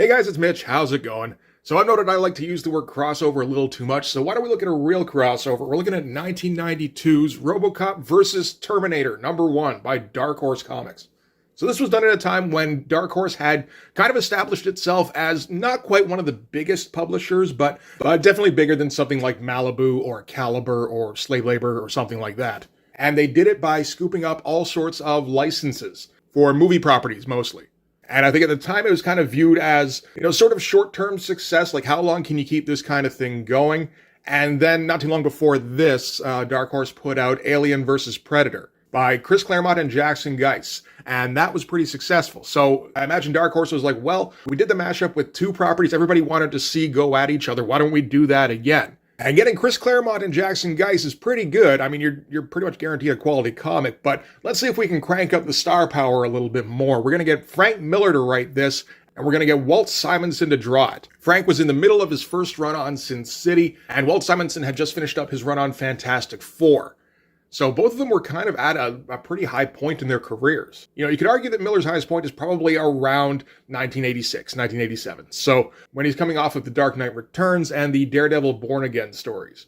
Hey guys, it's Mitch. How's it going? So I've noted I like to use the word crossover a little too much, so why don't we look at a real crossover? We're looking at 1992's Robocop versus Terminator #1 by Dark Horse Comics. So this was done at a time when Dark Horse had kind of established itself as not quite one of the biggest publishers, but definitely bigger than something like Malibu or Caliber or Slave Labor or something like that. And they did it by scooping up all sorts of licenses for movie properties mostly. And I think at the time it was kind of viewed as, sort of short-term success, like how long can you keep this kind of thing going? And then not too long before this, Dark Horse put out Alien vs. Predator by Chris Claremont and Jackson Guice. And that was pretty successful. So I imagine Dark Horse was like, well, we did the mashup with two properties everybody wanted to see go at each other. Why don't we do that again? And getting Chris Claremont and Jackson Guice is pretty good. I mean, you're pretty much guaranteed a quality comic, but let's see if we can crank up the star power a little bit more. We're going to get Frank Miller to write this, and we're going to get Walt Simonson to draw it. Frank was in the middle of his first run on Sin City, and Walt Simonson had just finished up his run on Fantastic Four. So both of them were kind of at a pretty high point in their careers. You could argue that Miller's highest point is probably around 1986, 1987. So when he's coming off of The Dark Knight Returns and the Daredevil Born Again stories.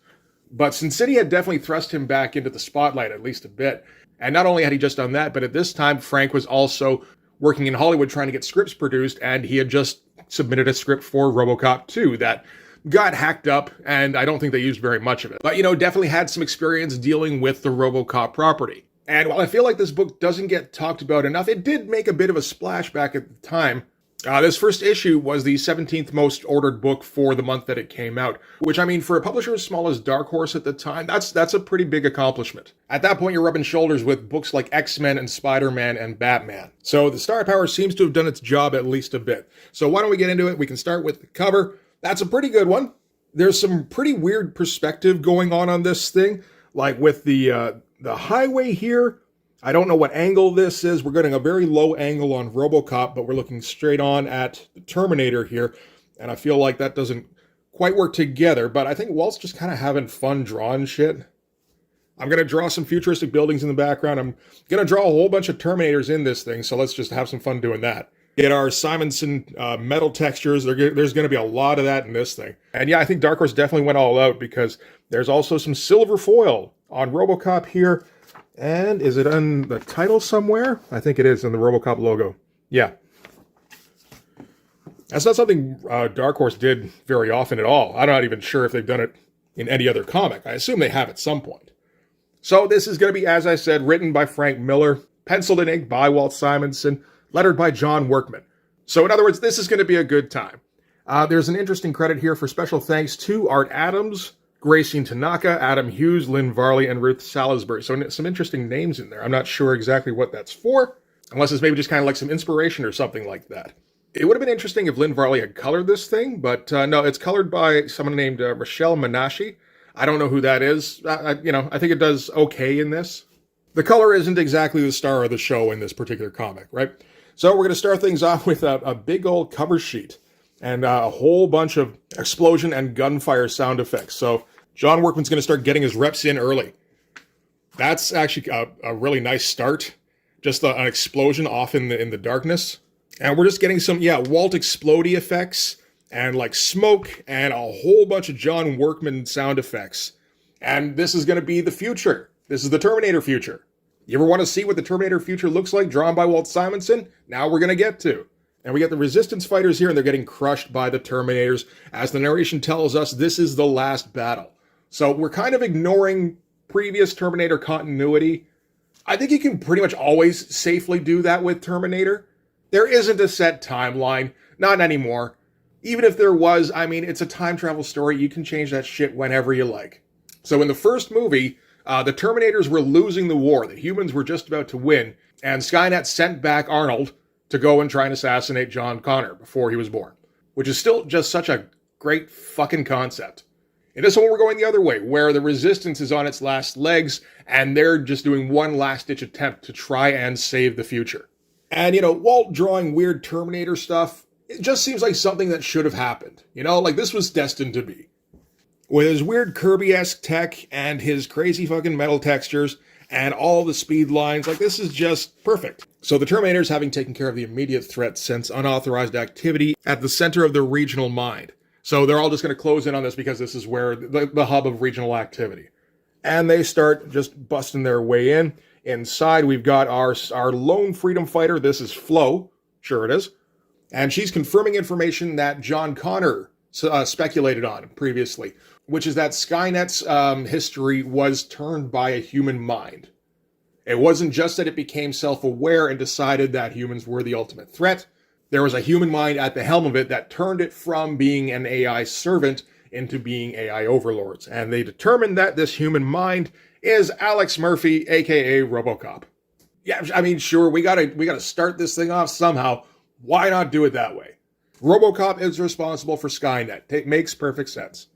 But Sin City had definitely thrust him back into the spotlight at least a bit. And not only had he just done that, but at this time, Frank was also working in Hollywood trying to get scripts produced, and he had just submitted a script for Robocop 2 that got hacked up, and I don't think they used very much of it. But, definitely had some experience dealing with the Robocop property. And while I feel like this book doesn't get talked about enough, it did make a bit of a splash back at the time. This first issue was the 17th most ordered book for the month that it came out, which, I mean, for a publisher as small as Dark Horse at the time, that's a pretty big accomplishment. At that point, you're rubbing shoulders with books like X-Men and Spider-Man and Batman. So the star power seems to have done its job at least a bit. So why don't we get into it? We can start with the cover. That's a pretty good one. There's some pretty weird perspective going on this thing, like with the highway here. I don't know what angle this is. We're getting a very low angle on Robocop, but we're looking straight on at the Terminator here, and I feel like that doesn't quite work together, but I think Walt's just kind of having fun drawing shit. I'm going to draw some futuristic buildings in the background. I'm going to draw a whole bunch of Terminators in this thing, so let's just have some fun doing that. Get our Simonson metal textures. There's going to be a lot of that in this thing. And yeah, I think Dark Horse definitely went all out because there's also some silver foil on Robocop here. And is it on the title somewhere? I think it is in the Robocop logo. Yeah. That's not something Dark Horse did very often at all. I'm not even sure if they've done it in any other comic. I assume they have at some point. So this is going to be, as I said, written by Frank Miller, penciled in ink by Walt Simonson, lettered by John Workman. So in other words, this is going to be a good time. There's an interesting credit here for special thanks to Art Adams, Grayson Tanaka, Adam Hughes, Lynn Varley, and Ruth Salisbury. So some interesting names in there. I'm not sure exactly what that's for, unless it's maybe just kind of like some inspiration or something like that. It would have been interesting if Lynn Varley had colored this thing, but no, it's colored by someone named Rochelle Menashe. I don't know who that is. I think it does okay in this. The color isn't exactly the star of the show in this particular comic, right? So we're going to start things off with a big old cover sheet and a whole bunch of explosion and gunfire sound effects. So John Workman's going to start getting his reps in early. That's actually a really nice start. Just an explosion off in the darkness. And we're just getting some, Walt explodey effects and like smoke and a whole bunch of John Workman sound effects. And this is going to be the future. This is the Terminator future. You ever want to see what the Terminator future looks like, drawn by Walt Simonson? Now we're going to get to. And we get the Resistance fighters here, and they're getting crushed by the Terminators. As the narration tells us, this is the last battle. So we're kind of ignoring previous Terminator continuity. I think you can pretty much always safely do that with Terminator. There isn't a set timeline. Not anymore. Even if there was, I mean, it's a time travel story. You can change that shit whenever you like. So in the first movie, the Terminators were losing the war. The humans were just about to win. And Skynet sent back Arnold to go and try and assassinate John Connor before he was born. Which is still just such a great fucking concept. In this one, we're going the other way, where the Resistance is on its last legs, and they're just doing one last-ditch attempt to try and save the future. And, Walt drawing weird Terminator stuff, it just seems like something that should have happened. Like this was destined to be. With his weird Kirby-esque tech and his crazy fucking metal textures and all the speed lines, like this is just perfect. So the Terminators, having taken care of the immediate threat, sense unauthorized activity at the center of the regional mind. So they're all just going to close in on this because this is where the hub of regional activity. And they start just busting their way in. Inside, we've got our lone freedom fighter. This is Flo. Sure it is. And she's confirming information that John Connor speculated on previously, which is that Skynet's history was turned by a human mind. It wasn't just that it became self-aware and decided that humans were the ultimate threat. There was a human mind at the helm of it that turned it from being an AI servant into being AI overlords. And they determined that this human mind is Alex Murphy, aka Robocop. Yeah, I mean, sure, we gotta start this thing off somehow. Why not do it that way? Robocop is responsible for Skynet. It makes perfect sense.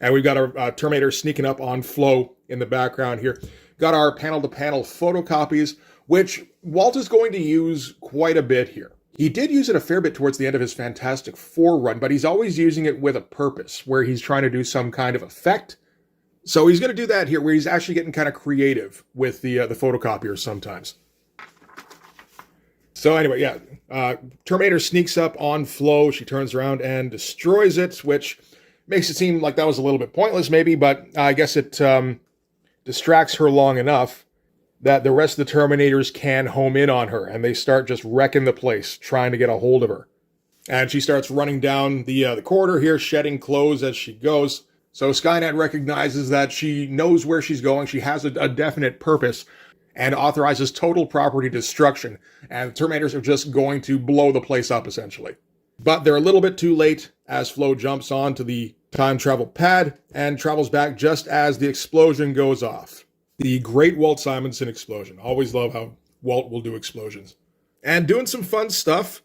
And we've got our Terminator sneaking up on Flo in the background here. Got our panel-to-panel photocopies, which Walt is going to use quite a bit here. He did use it a fair bit towards the end of his Fantastic Four run, but he's always using it with a purpose, where he's trying to do some kind of effect. So he's going to do that here, where he's actually getting kind of creative with the photocopiers sometimes. So anyway, yeah, Terminator sneaks up on Flo. She turns around and destroys it, which makes it seem like that was a little bit pointless maybe, but I guess it distracts her long enough that the rest of the Terminators can home in on her, and they start just wrecking the place, trying to get a hold of her. And she starts running down the corridor here, shedding clothes as she goes. So Skynet recognizes that she knows where she's going, she has a definite purpose, and authorizes total property destruction. And the Terminators are just going to blow the place up, essentially. But they're a little bit too late, as Flo jumps onto the time travel pad and travels back just as the explosion goes off. The great Walt Simonson explosion. Always love how Walt will do explosions. And doing some fun stuff.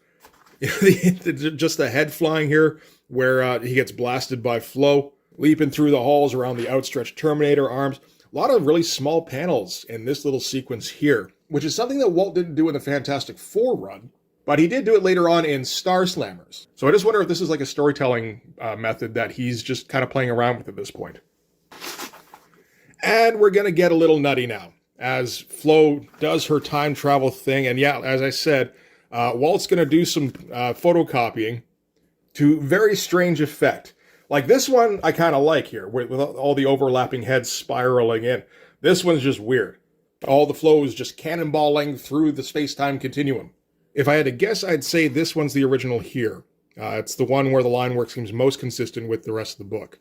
Just the head flying here, where he gets blasted by Flo, leaping through the halls around the outstretched Terminator arms. A lot of really small panels in this little sequence here, which is something that Walt didn't do in the Fantastic Four run, but he did do it later on in Star Slammers. So I just wonder if this is like a storytelling method that he's just kind of playing around with at this point. And we're going to get a little nutty now, as Flo does her time travel thing. And yeah, as I said, Walt's going to do some photocopying to very strange effect. Like this one I kind of like here, with all the overlapping heads spiraling in. This one's just weird. All the flow is just cannonballing through the space-time continuum. If I had to guess, I'd say this one's the original here. It's the one where the line work seems most consistent with the rest of the book.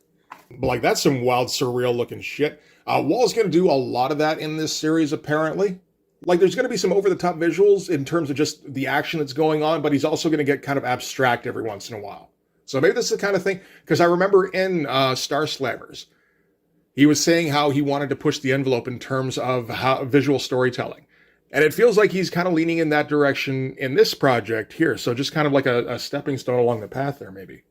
But like, that's some wild, surreal-looking shit. Walt's going to do a lot of that in this series, apparently. Like, there's going to be some over-the-top visuals in terms of just the action that's going on, but he's also going to get kind of abstract every once in a while. So maybe this is the kind of thing, because I remember in Star Slammers, he was saying how he wanted to push the envelope in terms of visual storytelling. And it feels like he's kind of leaning in that direction in this project here. So just kind of like a stepping stone along the path there, maybe.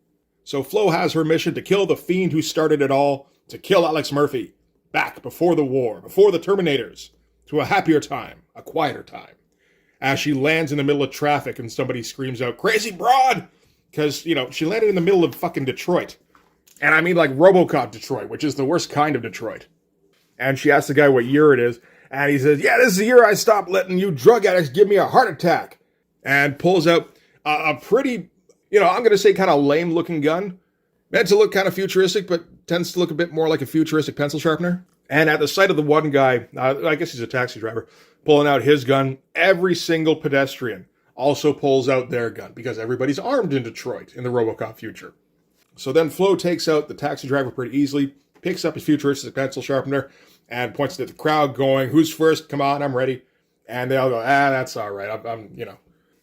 So Flo has her mission to kill the fiend who started it all, to kill Alex Murphy, back before the war, before the Terminators, to a happier time, a quieter time. As she lands in the middle of traffic and somebody screams out, "Crazy broad!" Because, you know, she landed in the middle of fucking Detroit. And I mean like Robocop Detroit, which is the worst kind of Detroit. And she asks the guy what year it is. And he says, "Yeah, this is the year I stopped letting you drug addicts give me a heart attack." And pulls out a pretty, you know, I'm going to say kind of lame looking gun. Meant to look kind of futuristic, but tends to look a bit more like a futuristic pencil sharpener. And at the sight of the one guy, I guess he's a taxi driver, pulling out his gun, every single pedestrian also pulls out their gun, because everybody's armed in Detroit in the Robocop future. So then Flo takes out the taxi driver pretty easily, picks up his futuristic pencil sharpener, and points it at the crowd going, "Who's first? Come on, I'm ready." And they all go, "That's all right.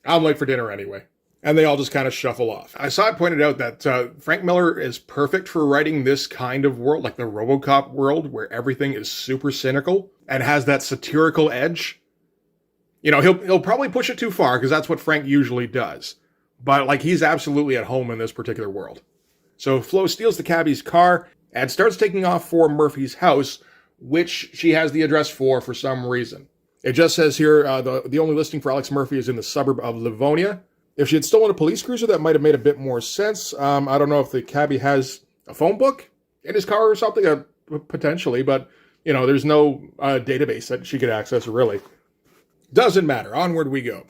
I'm late for dinner anyway." And they all just kind of shuffle off. I saw it pointed out that Frank Miller is perfect for writing this kind of world, like the Robocop world, where everything is super cynical and has that satirical edge. You know, he'll probably push it too far, because that's what Frank usually does. But, like, he's absolutely at home in this particular world. So Flo steals the cabbie's car and starts taking off for Murphy's house, which she has the address for some reason. It just says here, the only listing for Alex Murphy is in the suburb of Livonia. If she had stolen a police cruiser, that might have made a bit more sense. I don't know if the cabbie has a phone book in his car or something, potentially, but, you know, there's no database that she could access, really. Doesn't matter. Onward we go.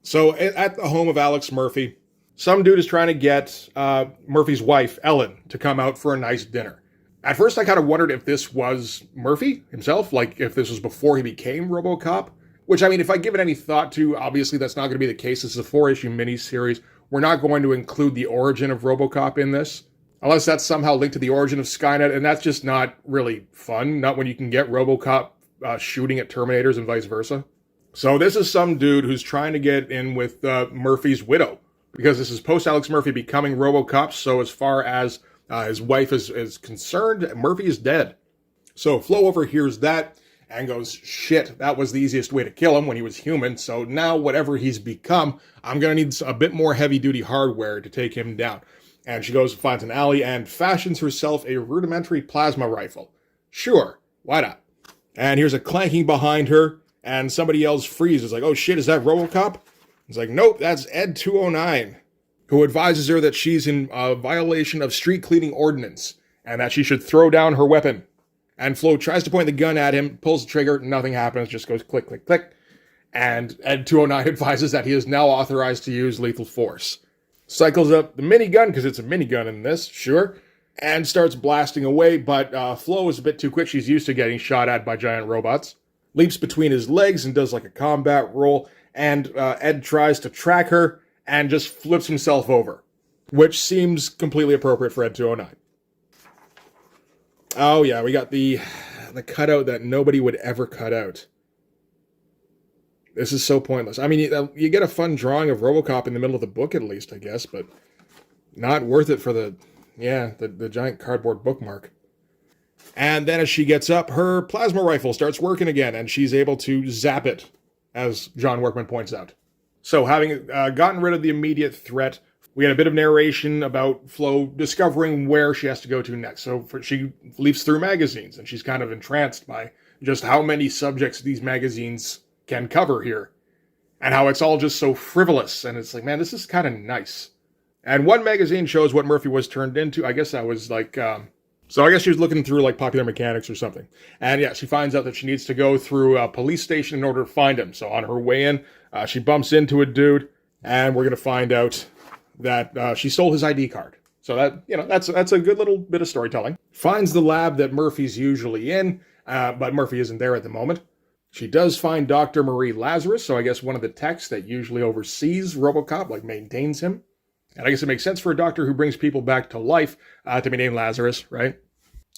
So at the home of Alex Murphy, some dude is trying to get Murphy's wife, Ellen, to come out for a nice dinner. At first, I kind of wondered if this was Murphy himself, like if this was before he became Robocop. Which, I mean, if I give it any thought to, obviously that's not going to be the case. This is a 4-issue miniseries. We're not going to include the origin of Robocop in this, unless that's somehow linked to the origin of Skynet, and that's just not really fun. Not when you can get Robocop shooting at Terminators and vice versa. So this is some dude who's trying to get in with Murphy's widow, because this is post-Alex Murphy becoming Robocop, so as far as his wife is concerned, Murphy is dead. So Flo overhears that and goes, shit, that was the easiest way to kill him when he was human, so now whatever he's become, I'm going to need a bit more heavy-duty hardware to take him down. And she goes, finds an alley, and fashions herself a rudimentary plasma rifle. Sure, why not? And here's a clanking behind her, and somebody yells freeze. It's like, oh shit, is that Robocop? It's like, nope, that's Ed 209, who advises her that she's in violation of street cleaning ordinance, and that she should throw down her weapon. And Flo tries to point the gun at him, pulls the trigger, nothing happens, just goes click, click, click. And Ed 209 advises that he is now authorized to use lethal force. Cycles up the minigun, because it's a minigun in this, sure, and starts blasting away, but Flo is a bit too quick. She's used to getting shot at by giant robots. Leaps between his legs and does like a combat roll, and Ed tries to track her and just flips himself over, which seems completely appropriate for Ed 209. Oh yeah, we got the cutout that nobody would ever cut out. This is so pointless. I mean, you get a fun drawing of Robocop in the middle of the book at least, I guess, but not worth it for the giant cardboard bookmark. And then as she gets up, her plasma rifle starts working again, and she's able to zap it, as John Workman points out. So having gotten rid of the immediate threat, we had a bit of narration about Flo discovering where she has to go to next. So she leafs through magazines, and she's kind of entranced by just how many subjects these magazines can cover here, and how it's all just so frivolous. And it's like, man, this is kind of nice. And one magazine shows what Murphy was turned into. I guess that was like, so I guess she was looking through like Popular Mechanics or something. And yeah, she finds out that she needs to go through a police station in order to find him. So on her way in, she bumps into a dude, and we're going to find out that she stole his ID card. So that, that's a good little bit of storytelling. Finds the lab that Murphy's usually in, but Murphy isn't there at the moment. She does find Dr. Marie Lazarus, so I guess one of the techs that usually oversees Robocop, like maintains him. And I guess it makes sense for a doctor who brings people back to life to be named Lazarus, right?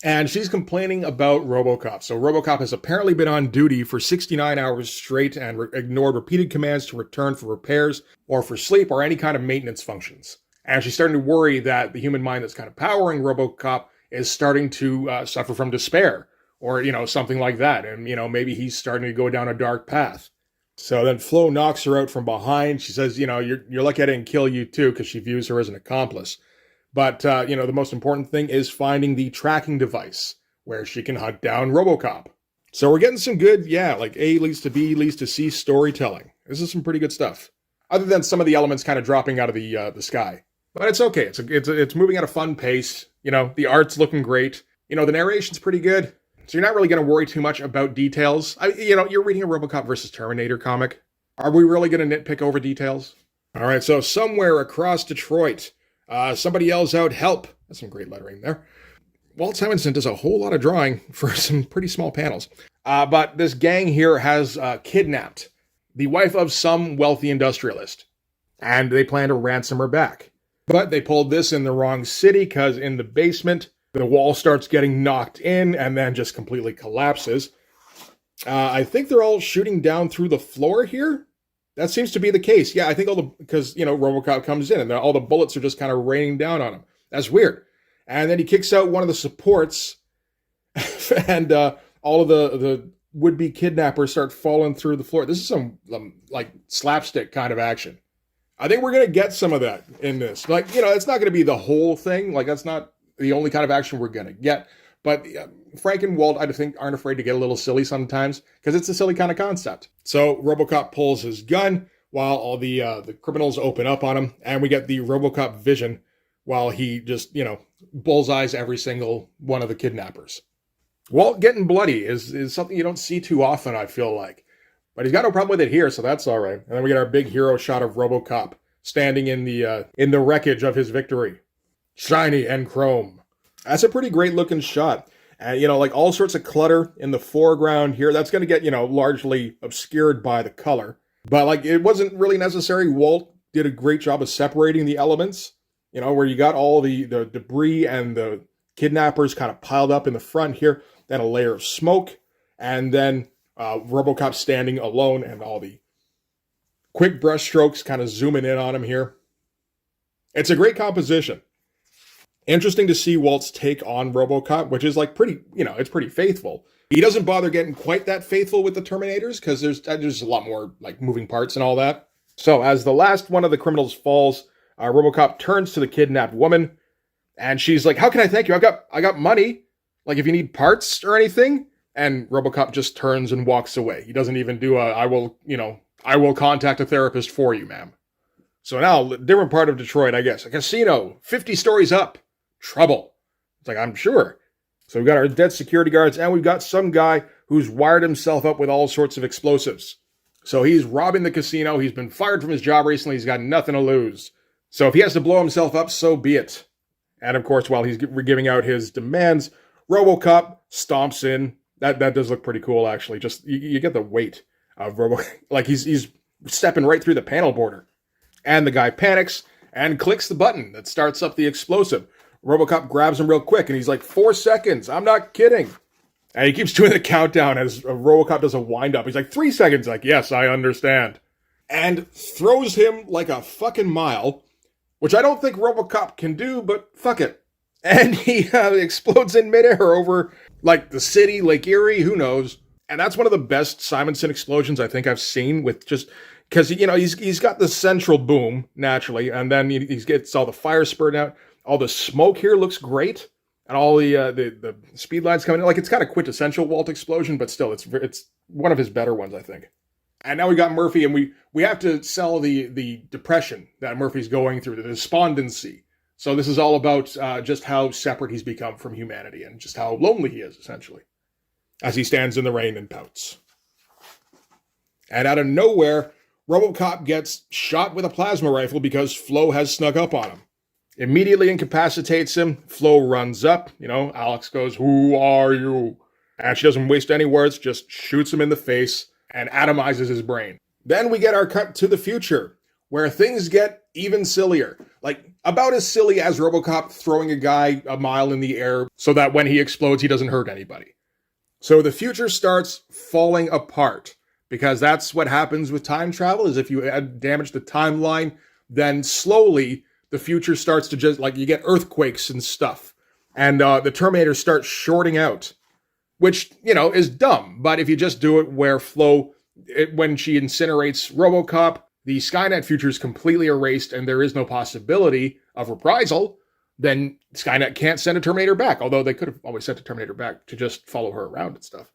And she's complaining about Robocop. So Robocop has apparently been on duty for 69 hours straight and ignored repeated commands to return for repairs or for sleep or any kind of maintenance functions. And she's starting to worry that the human mind that's kind of powering Robocop is starting to suffer from despair. Or, something like that. And, maybe he's starting to go down a dark path. So then Flo knocks her out from behind. She says, you're lucky I didn't kill you too, because she views her as an accomplice. But, the most important thing is finding the tracking device where she can hunt down Robocop. So we're getting some good, like A leads to B leads to C storytelling. This is some pretty good stuff. Other than some of the elements kind of dropping out of the sky. But it's okay. It's moving at a fun pace. The art's looking great. The narration's pretty good. So you're not really going to worry too much about details. You're reading a Robocop versus Terminator comic. Are we really going to nitpick over details? All right, so somewhere across Detroit, somebody yells out, help. That's some great lettering there. Walt Simonson does a whole lot of drawing for some pretty small panels. But this gang here has kidnapped the wife of some wealthy industrialist. And they plan to ransom her back. But they pulled this in the wrong city, because in the basement, the wall starts getting knocked in and then just completely collapses. I think they're all shooting down through the floor here. That seems to be the case. Yeah, I think because Robocop comes in and all the bullets are just kind of raining down on him. That's weird. And then he kicks out one of the supports and all of the would-be kidnappers start falling through the floor. This is some like slapstick kind of action. I think we're going to get some of that in this. It's not going to be the whole thing. That's not the only kind of action we're going to get. But Frank and Walt, I think, aren't afraid to get a little silly sometimes, because it's a silly kind of concept. So Robocop pulls his gun while all the criminals open up on him, and we get the Robocop vision while he just, bullseyes every single one of the kidnappers. Walt getting bloody is something you don't see too often, I feel like. But he's got no problem with it here, so that's all right. And then we get our big hero shot of Robocop standing in the wreckage of his victory. Shiny and chrome. That's a pretty great looking shot. And, like all sorts of clutter in the foreground here. That's going to get, largely obscured by the color. But, it wasn't really necessary. Walt did a great job of separating the elements, where you got all the debris and the kidnappers kind of piled up in the front here. Then a layer of smoke. And then Robocop standing alone and all the quick brush strokes kind of zooming in on him here. It's a great composition. Interesting to see Walt's take on Robocop, which is pretty, it's pretty faithful. He doesn't bother getting quite that faithful with the Terminators because there's a lot more moving parts and all that. So as the last one of the criminals falls, Robocop turns to the kidnapped woman, and she's like, "How can I thank you? I got money. If you need parts or anything." And Robocop just turns and walks away. He doesn't even do I will contact a therapist for you, ma'am. So now, different part of Detroit, I guess. A casino, 50 stories up. Trouble. It's I'm sure. So we've got our dead security guards, and we've got some guy who's wired himself up with all sorts of explosives. So he's robbing the casino. He's been fired from his job recently. He's got nothing to lose. So if he has to blow himself up, so be it. And of course, while he's giving out his demands, Robocop stomps in. That does look pretty cool, actually. Just, you get the weight of Robocop. He's stepping right through the panel border. And the guy panics and clicks the button that starts up the explosive. Robocop grabs him real quick, and he's 4 seconds. I'm not kidding. And he keeps doing the countdown as Robocop does a wind-up. He's 3 seconds. Yes, I understand. And throws him a fucking mile, which I don't think Robocop can do, but fuck it. And he explodes in midair over, the city, Lake Erie, who knows. And that's one of the best Simonson explosions I think I've seen, with just... Because, he's got the central boom, naturally, and then he gets all the fire spurting out. All the smoke here looks great, and all the speed lines coming in. It's kind of quintessential Walt explosion, but still, it's one of his better ones, I think. And now we got Murphy, and we have to sell the depression that Murphy's going through, the despondency. So this is all about just how separate he's become from humanity, and just how lonely he is, essentially, as he stands in the rain and pouts. And out of nowhere, Robocop gets shot with a plasma rifle because Flo has snuck up on him. Immediately incapacitates him. Flo runs up. Alex goes, "Who are you?" And she doesn't waste any words, just shoots him in the face and atomizes his brain. Then we get our cut to the future, where things get even sillier. About as silly as Robocop throwing a guy a mile in the air so that when he explodes, he doesn't hurt anybody. So the future starts falling apart, because that's what happens with time travel, is if you damage the timeline, then slowly the future starts to just, you get earthquakes and stuff. And the Terminators start shorting out, which, is dumb. But if you just do it where Flo, when she incinerates Robocop, the Skynet future is completely erased and there is no possibility of reprisal, then Skynet can't send a Terminator back. Although they could have always sent a Terminator back to just follow her around and stuff.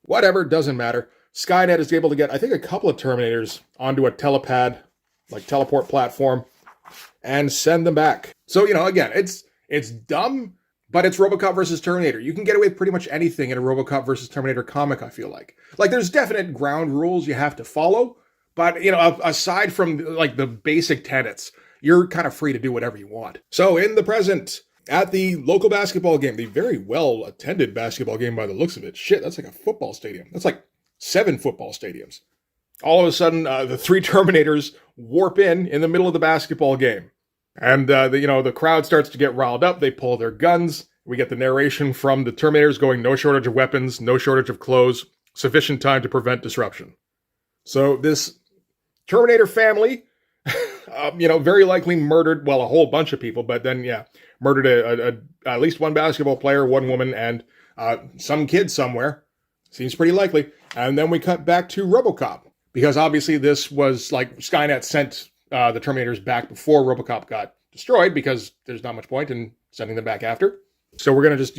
Whatever, doesn't matter. Skynet is able to get, I think, a couple of Terminators onto a telepad, teleport platform, and send them back. So, again, it's dumb, but it's Robocop versus Terminator. You can get away with pretty much anything in a Robocop versus Terminator comic, I feel like. There's definite ground rules you have to follow, but, aside from, the basic tenets, you're kind of free to do whatever you want. So, in the present, at the local basketball game, the very well-attended basketball game by the looks of it. Shit, that's a football stadium. That's 7 football stadiums. All of a sudden, the 3 Terminators warp in the middle of the basketball game. And, the crowd starts to get riled up. They pull their guns. We get the narration from the Terminators going, "No shortage of weapons, no shortage of clothes, sufficient time to prevent disruption." So this Terminator family, very likely murdered, a whole bunch of people, but then, murdered at least one basketball player, one woman, and some kid somewhere. Seems pretty likely. And then we cut back to Robocop, because obviously this was Skynet sent the Terminators back before Robocop got destroyed, because there's not much point in sending them back after. So we're going to just,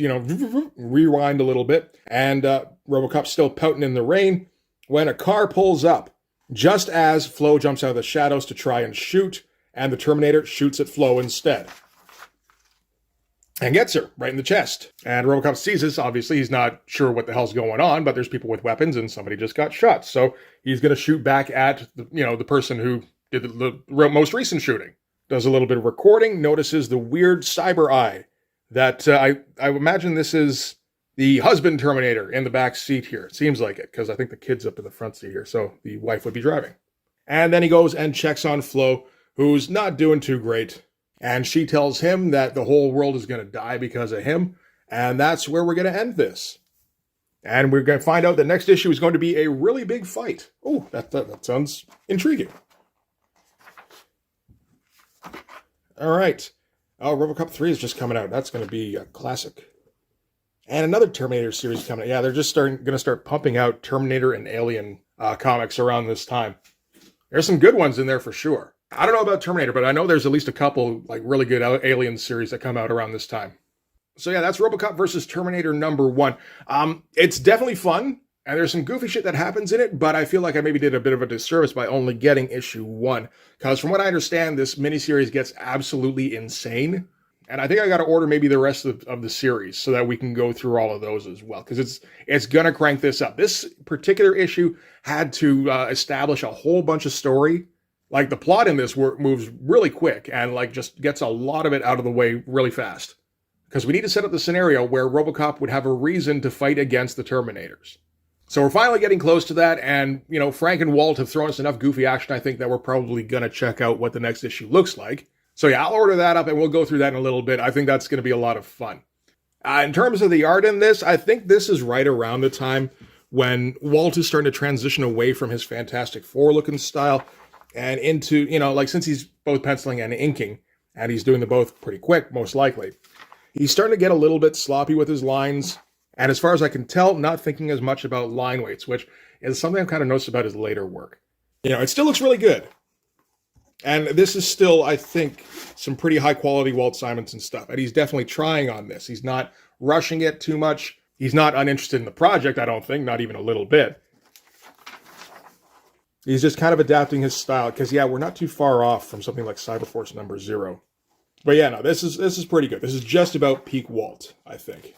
rewind a little bit. And Robocop's still pouting in the rain when a car pulls up, just as Flo jumps out of the shadows to try and shoot, and the Terminator shoots at Flo instead. and gets her right in the chest. And Robocop sees this. Obviously, he's not sure what the hell's going on, but there's people with weapons and somebody just got shot. So he's going to shoot back at the person who did the most recent shooting. Does a little bit of recording, notices the weird cyber eye that I imagine this is the husband Terminator in the back seat here. It seems like it, because I think the kid's up in the front seat here, so the wife would be driving. And then he goes and checks on Flo, who's not doing too great. And she tells him that the whole world is going to die because of him. And that's where we're going to end this. And we're going to find out the next issue is going to be a really big fight. Oh, that sounds intriguing. All right. Oh, Robocop 3 is just coming out. That's going to be a classic. And another Terminator series coming out. Yeah, they're just going to start pumping out Terminator and Alien comics around this time. There's some good ones in there for sure. I don't know about Terminator, but I know there's at least a couple like really good Alien series that come out around this time. So yeah, that's Robocop versus Terminator #1. It's definitely fun, and there's some goofy shit that happens in it, but I feel like I maybe did a bit of a disservice by only getting issue 1. Because from what I understand, this miniseries gets absolutely insane. And I think I got to order maybe the rest of the series so that we can go through all of those as well. Because it's going to crank this up. This particular issue had to establish a whole bunch of story. Like the plot in this moves really quick and like just gets a lot of it out of the way really fast. Because we need to set up the scenario where Robocop would have a reason to fight against the Terminators. So we're finally getting close to that, and, Frank and Walt have thrown us enough goofy action, I think, that we're probably going to check out what the next issue looks like. So yeah, I'll order that up, and we'll go through that in a little bit. I think that's going to be a lot of fun. In terms of the art in this, I think this is right around the time when Walt is starting to transition away from his Fantastic Four-looking style and into, since he's both penciling and inking, and he's doing them both pretty quick, most likely, he's starting to get a little bit sloppy with his lines. And as far as I can tell, not thinking as much about line weights, which is something I've kind of noticed about his later work. It still looks really good. And this is still, I think, some pretty high-quality Walt Simonson stuff. And he's definitely trying on this. He's not rushing it too much. He's not uninterested in the project, I don't think, not even a little bit. He's just kind of adapting his style, because, yeah, we're not too far off from something like Cyberforce #0. But yeah, no, this is pretty good. This is just about peak Walt, I think.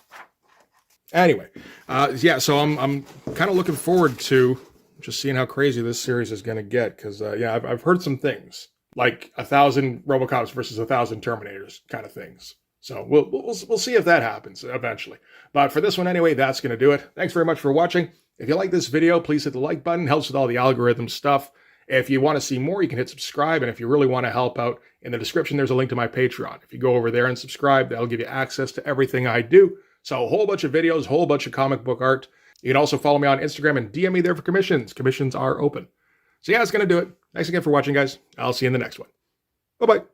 Anyway, so I'm kind of looking forward to just seeing how crazy this series is going to get, because, I've heard some things, like 1,000 Robocops versus 1,000 Terminators kind of things. So we'll see if that happens eventually. But for this one anyway, that's going to do it. Thanks very much for watching. If you like this video, please hit the like button. It helps with all the algorithm stuff. If you want to see more, you can hit subscribe. And if you really want to help out, in the description, there's a link to my Patreon. If you go over there and subscribe, that'll give you access to everything I do. So a whole bunch of videos, a whole bunch of comic book art. You can also follow me on Instagram and DM me there for commissions. Commissions are open. So yeah, that's going to do it. Thanks again for watching, guys. I'll see you in the next one. Bye-bye.